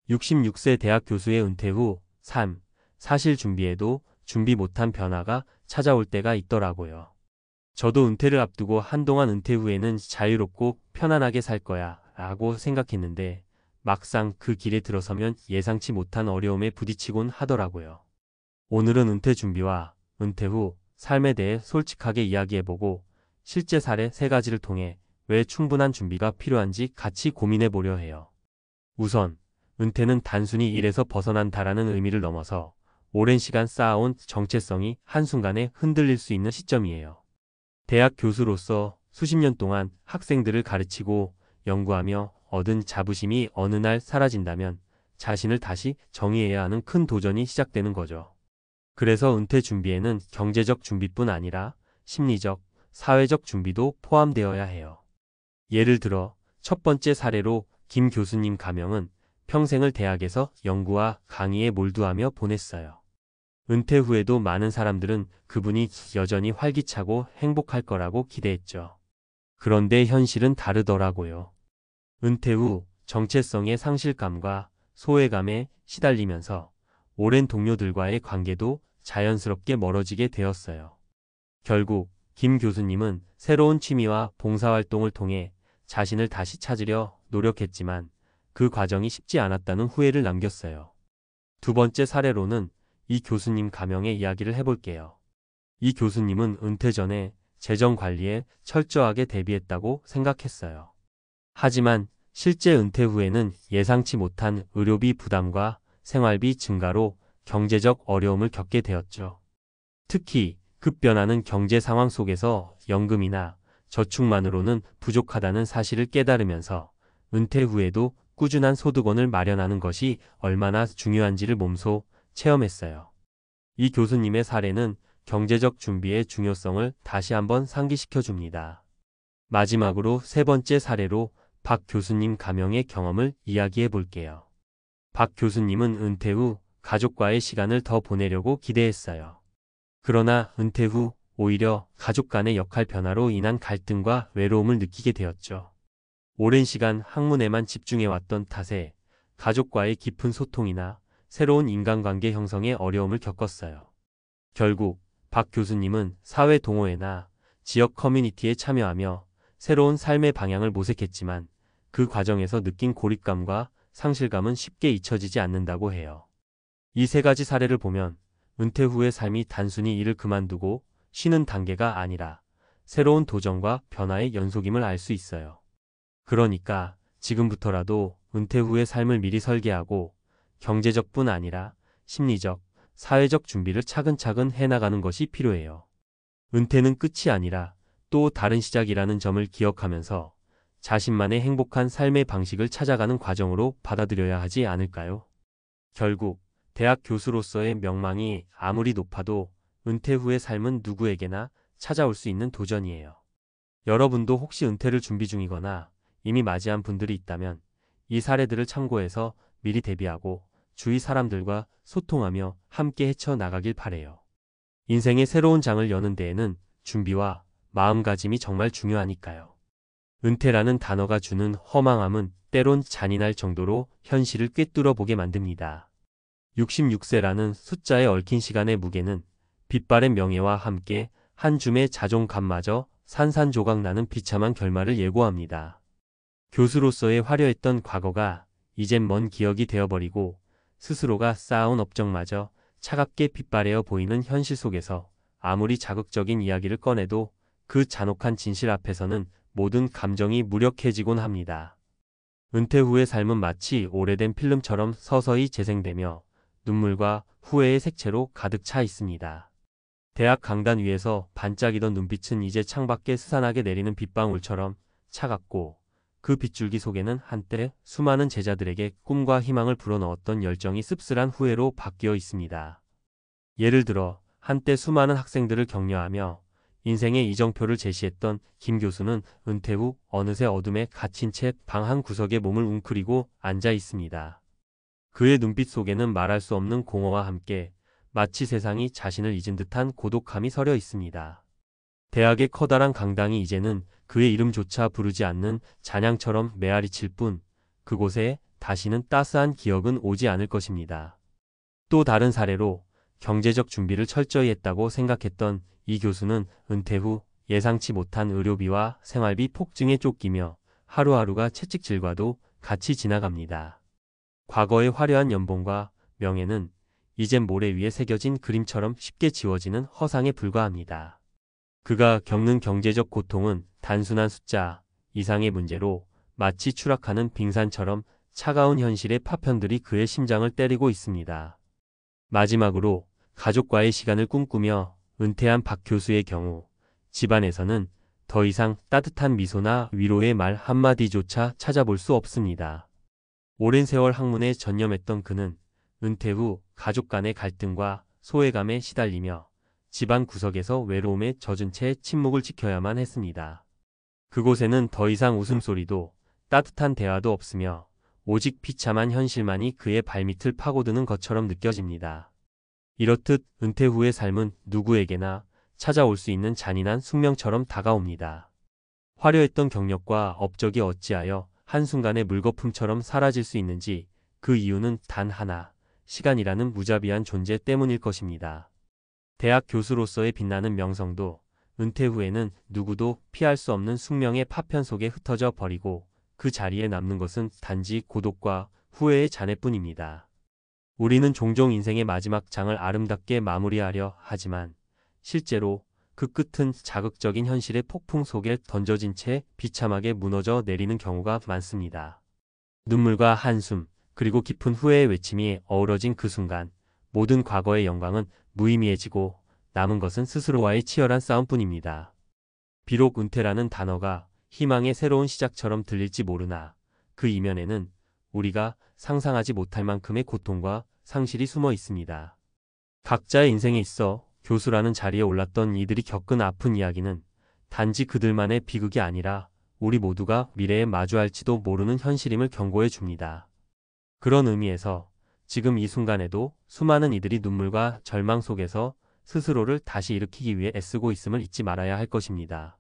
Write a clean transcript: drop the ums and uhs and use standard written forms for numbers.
66세 대학 교수의 은퇴 후 삶, 사실 준비에도 준비 못한 변화가 찾아올 때가 있더라고요. 저도 은퇴를 앞두고 한동안 은퇴 후에는 자유롭고 편안하게 살 거야 라고 생각했는데 막상 그 길에 들어서면 예상치 못한 어려움에 부딪히곤 하더라고요. 오늘은 은퇴 준비와 은퇴 후 삶에 대해 솔직하게 이야기해보고 실제 사례 3가지를 통해 왜 충분한 준비가 필요한지 같이 고민해보려 해요. 우선 은퇴는 단순히 일에서 벗어난다라는 의미를 넘어서 오랜 시간 쌓아온 정체성이 한순간에 흔들릴 수 있는 시점이에요. 대학 교수로서 수십 년 동안 학생들을 가르치고 연구하며 얻은 자부심이 어느 날 사라진다면 자신을 다시 정의해야 하는 큰 도전이 시작되는 거죠. 그래서 은퇴 준비에는 경제적 준비뿐 아니라 심리적, 사회적 준비도 포함되어야 해요. 예를 들어 첫 번째 사례로 김 교수님 가명은 평생을 대학에서 연구와 강의에 몰두하며 보냈어요. 은퇴 후에도 많은 사람들은 그분이 여전히 활기차고 행복할 거라고 기대했죠. 그런데 현실은 다르더라고요. 은퇴 후 정체성의 상실감과 소외감에 시달리면서 오랜 동료들과의 관계도 자연스럽게 멀어지게 되었어요. 결국 김 교수님은 새로운 취미와 봉사활동을 통해 자신을 다시 찾으려 노력했지만 그 과정이 쉽지 않았다는 후회를 남겼어요. 두 번째 사례로는 이 교수님 가명의 이야기를 해볼게요. 이 교수님은 은퇴 전에 재정 관리에 철저하게 대비했다고 생각했어요. 하지만 실제 은퇴 후에는 예상치 못한 의료비 부담과 생활비 증가로 경제적 어려움을 겪게 되었죠. 특히 급변하는 경제 상황 속에서 연금이나 저축만으로는 부족하다는 사실을 깨달으면서 은퇴 후에도 꾸준한 소득원을 마련하는 것이 얼마나 중요한지를 몸소 체험했어요. 이 교수님의 사례는 경제적 준비의 중요성을 다시 한번 상기시켜 줍니다. 마지막으로 세 번째 사례로 박 교수님 가명의 경험을 이야기해 볼게요. 박 교수님은 은퇴 후 가족과의 시간을 더 보내려고 기대했어요. 그러나 은퇴 후 오히려 가족 간의 역할 변화로 인한 갈등과 외로움을 느끼게 되었죠. 오랜 시간 학문에만 집중해왔던 탓에 가족과의 깊은 소통이나 새로운 인간관계 형성에 어려움을 겪었어요. 결국 박 교수님은 사회 동호회나 지역 커뮤니티에 참여하며 새로운 삶의 방향을 모색했지만 그 과정에서 느낀 고립감과 상실감은 쉽게 잊혀지지 않는다고 해요. 이 3가지 사례를 보면 은퇴 후의 삶이 단순히 일을 그만두고 쉬는 단계가 아니라 새로운 도전과 변화의 연속임을 알 수 있어요. 그러니까 지금부터라도 은퇴 후의 삶을 미리 설계하고 경제적뿐 아니라 심리적, 사회적 준비를 차근차근 해나가는 것이 필요해요. 은퇴는 끝이 아니라 또 다른 시작이라는 점을 기억하면서 자신만의 행복한 삶의 방식을 찾아가는 과정으로 받아들여야 하지 않을까요? 결국 대학 교수로서의 명망이 아무리 높아도 은퇴 후의 삶은 누구에게나 찾아올 수 있는 도전이에요. 여러분도 혹시 은퇴를 준비 중이거나 이미 맞이한 분들이 있다면 이 사례들을 참고해서 미리 대비하고 주위 사람들과 소통하며 함께 헤쳐나가길 바래요. 인생의 새로운 장을 여는 데에는 준비와 마음가짐이 정말 중요하니까요. 은퇴라는 단어가 주는 허망함은 때론 잔인할 정도로 현실을 꿰뚫어 보게 만듭니다. 66세라는 숫자에 얽힌 시간의 무게는 빛바랜 명예와 함께 한 줌의 자존감마저 산산조각 나는 비참한 결말을 예고합니다. 교수로서의 화려했던 과거가 이젠 먼 기억이 되어버리고 스스로가 쌓아온 업적마저 차갑게 빛바래어 보이는 현실 속에서 아무리 자극적인 이야기를 꺼내도 그 잔혹한 진실 앞에서는 모든 감정이 무력해지곤 합니다. 은퇴 후의 삶은 마치 오래된 필름처럼 서서히 재생되며 눈물과 후회의 색채로 가득 차 있습니다. 대학 강단 위에서 반짝이던 눈빛은 이제 창밖에 스산하게 내리는 빗방울처럼 차갑고 그 빗줄기 속에는 한때 수많은 제자들에게 꿈과 희망을 불어넣었던 열정이 씁쓸한 후회로 바뀌어 있습니다. 예를 들어 한때 수많은 학생들을 격려하며 인생의 이정표를 제시했던 김 교수는 은퇴 후 어느새 어둠에 갇힌 채 방 한 구석에 몸을 웅크리고 앉아 있습니다. 그의 눈빛 속에는 말할 수 없는 공허와 함께 마치 세상이 자신을 잊은 듯한 고독함이 서려 있습니다. 대학의 커다란 강당이 이제는 그의 이름조차 부르지 않는 잔향처럼 메아리칠 뿐 그곳에 다시는 따스한 기억은 오지 않을 것입니다. 또 다른 사례로 경제적 준비를 철저히 했다고 생각했던 이 교수는 은퇴 후 예상치 못한 의료비와 생활비 폭증에 쫓기며 하루하루가 채찍질과도 같이 지나갑니다. 과거의 화려한 연봉과 명예는 이젠 모래 위에 새겨진 그림처럼 쉽게 지워지는 허상에 불과합니다. 그가 겪는 경제적 고통은 단순한 숫자 이상의 문제로 마치 추락하는 빙산처럼 차가운 현실의 파편들이 그의 심장을 때리고 있습니다. 마지막으로 가족과의 시간을 꿈꾸며 은퇴한 박 교수의 경우 집안에서는 더 이상 따뜻한 미소나 위로의 말 한마디조차 찾아볼 수 없습니다. 오랜 세월 학문에 전념했던 그는 은퇴 후 가족 간의 갈등과 소외감에 시달리며 집안 구석에서 외로움에 젖은 채 침묵을 지켜야만 했습니다. 그곳에는 더 이상 웃음소리도 따뜻한 대화도 없으며 오직 비참한 현실만이 그의 발밑을 파고드는 것처럼 느껴집니다. 이렇듯 은퇴 후의 삶은 누구에게나 찾아올 수 있는 잔인한 숙명처럼 다가옵니다. 화려했던 경력과 업적이 어찌하여 한순간에 물거품처럼 사라질 수 있는지 그 이유는 단 하나, 시간이라는 무자비한 존재 때문일 것입니다. 대학 교수로서의 빛나는 명성도 은퇴 후에는 누구도 피할 수 없는 숙명의 파편 속에 흩어져 버리고 그 자리에 남는 것은 단지 고독과 후회의 잔해뿐입니다. 우리는 종종 인생의 마지막 장을 아름답게 마무리하려 하지만 실제로 그 끝은 자극적인 현실의 폭풍 속에 던져진 채 비참하게 무너져 내리는 경우가 많습니다. 눈물과 한숨, 그리고 깊은 후회의 외침이 어우러진 그 순간 모든 과거의 영광은 무의미해지고 남은 것은 스스로와의 치열한 싸움뿐입니다. 비록 은퇴라는 단어가 희망의 새로운 시작처럼 들릴지 모르나 그 이면에는 우리가 상상하지 못할 만큼의 고통과 상실이 숨어 있습니다. 각자의 인생에 있어 교수라는 자리에 올랐던 이들이 겪은 아픈 이야기는 단지 그들만의 비극이 아니라 우리 모두가 미래에 마주할지도 모르는 현실임을 경고해 줍니다. 그런 의미에서 지금 이 순간에도 수많은 이들이 눈물과 절망 속에서 스스로를 다시 일으키기 위해 애쓰고 있음을 잊지 말아야 할 것입니다.